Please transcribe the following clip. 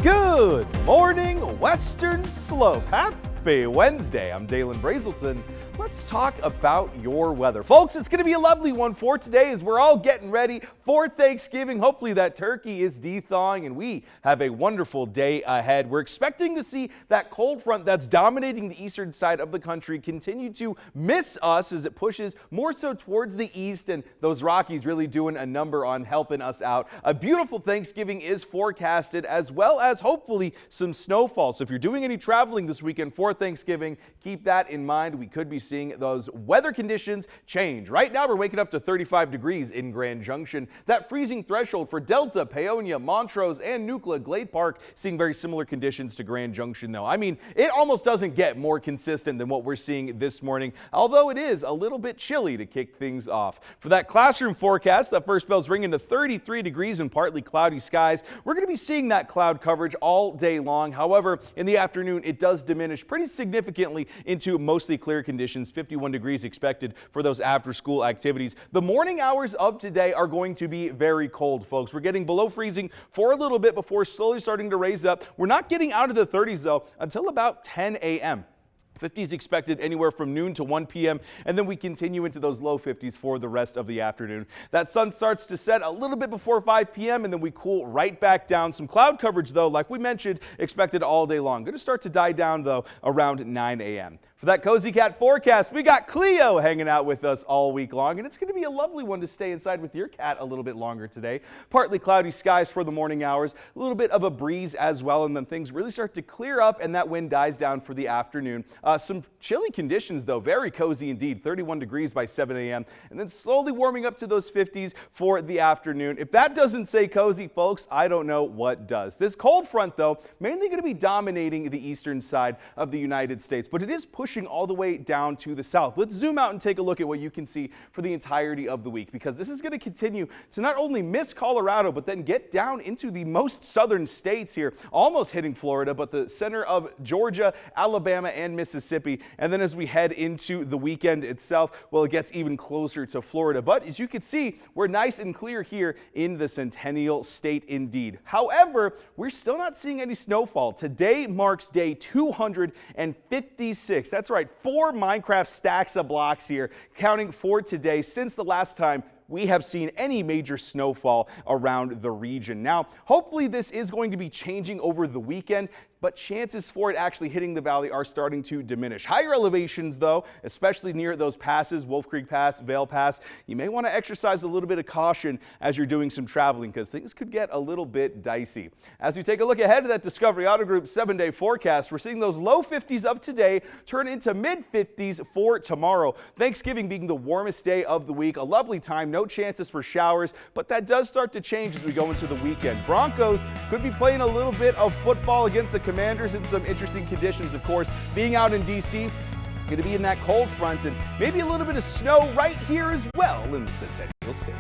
Good morning, Western Slope. Happy Wednesday. I'm Dalen Brazelton. Let's talk about your weather. Folks, it's going to be a lovely one for today as we're all getting ready for Thanksgiving. Hopefully that turkey is de-thawing and we have a wonderful day ahead. We're expecting to see that cold front that's dominating the eastern side of the country continue to miss us as it pushes more so towards the east, and those Rockies really doing a number on helping us out. A beautiful Thanksgiving is forecasted, as well as hopefully some snowfall. So if you're doing any traveling this weekend for Thanksgiving, keep that in mind. We could be seeing those weather conditions change. Right now we're waking up to 35 degrees in Grand Junction. That freezing threshold for Delta, Paonia, Montrose, and Nucla, Glade Park, seeing very similar conditions to Grand Junction though. I mean, it almost doesn't get more consistent than what we're seeing this morning, although it is a little bit chilly to kick things off. For that classroom forecast, that first bell's ringing to 33 degrees and partly cloudy skies. We're going to be seeing that cloud coverage all day long. However, in the afternoon, it does diminish pretty significantly into mostly clear conditions. 51 degrees expected for those after-school activities. The morning hours of today are going to be very cold, folks. We're getting below freezing for a little bit before slowly starting to raise up. We're not getting out of the 30s, though, until about 10 a.m. 50s expected anywhere from noon to 1 p.m. and then we continue into those low 50s for the rest of the afternoon. That sun starts to set a little bit before 5 p.m. and then we cool right back down. Some cloud coverage though, like we mentioned, expected all day long. Going to start to die down though around 9 a.m. For that Cozy Cat forecast, we got Cleo hanging out with us all week long, and it's going to be a lovely one to stay inside with your cat a little bit longer today. Partly cloudy skies for the morning hours, a little bit of a breeze as well, and then things really start to clear up and that wind dies down for the afternoon. Some chilly conditions though, very cozy indeed, 31 degrees by 7 a.m. and then slowly warming up to those 50s for the afternoon. If that doesn't say cozy, folks, I don't know what does. This cold front though, mainly going to be dominating the eastern side of the United States, but it is pushing all the way down to the south. Let's zoom out and take a look at what you can see for the entirety of the week, because this is going to continue to not only miss Colorado, but then get down into the most southern states here, almost hitting Florida, but the center of Georgia, Alabama, and Mississippi. And then as we head into the weekend itself, well, it gets even closer to Florida. But as you can see, we're nice and clear here in the Centennial State indeed. However, we're still not seeing any snowfall. Today marks day 256. That's right, 4 Minecraft stacks of blocks here, counting for today since the last time we have seen any major snowfall around the region. Now, hopefully this is going to be changing over the weekend, but chances for it actually hitting the valley are starting to diminish. Higher elevations though, especially near those passes, Wolf Creek Pass, Vail Pass, you may want to exercise a little bit of caution as you're doing some traveling because things could get a little bit dicey. As we take a look ahead to that Discovery Auto Group 7-day forecast, we're seeing those low 50s of today turn into mid 50s for tomorrow. Thanksgiving being the warmest day of the week, a lovely time, no chances for showers, but that does start to change as we go into the weekend. Broncos could be playing a little bit of football against the Commanders in some interesting conditions, of course. Being out in D.C., going to be in that cold front and maybe a little bit of snow right here as well in the Centennial State.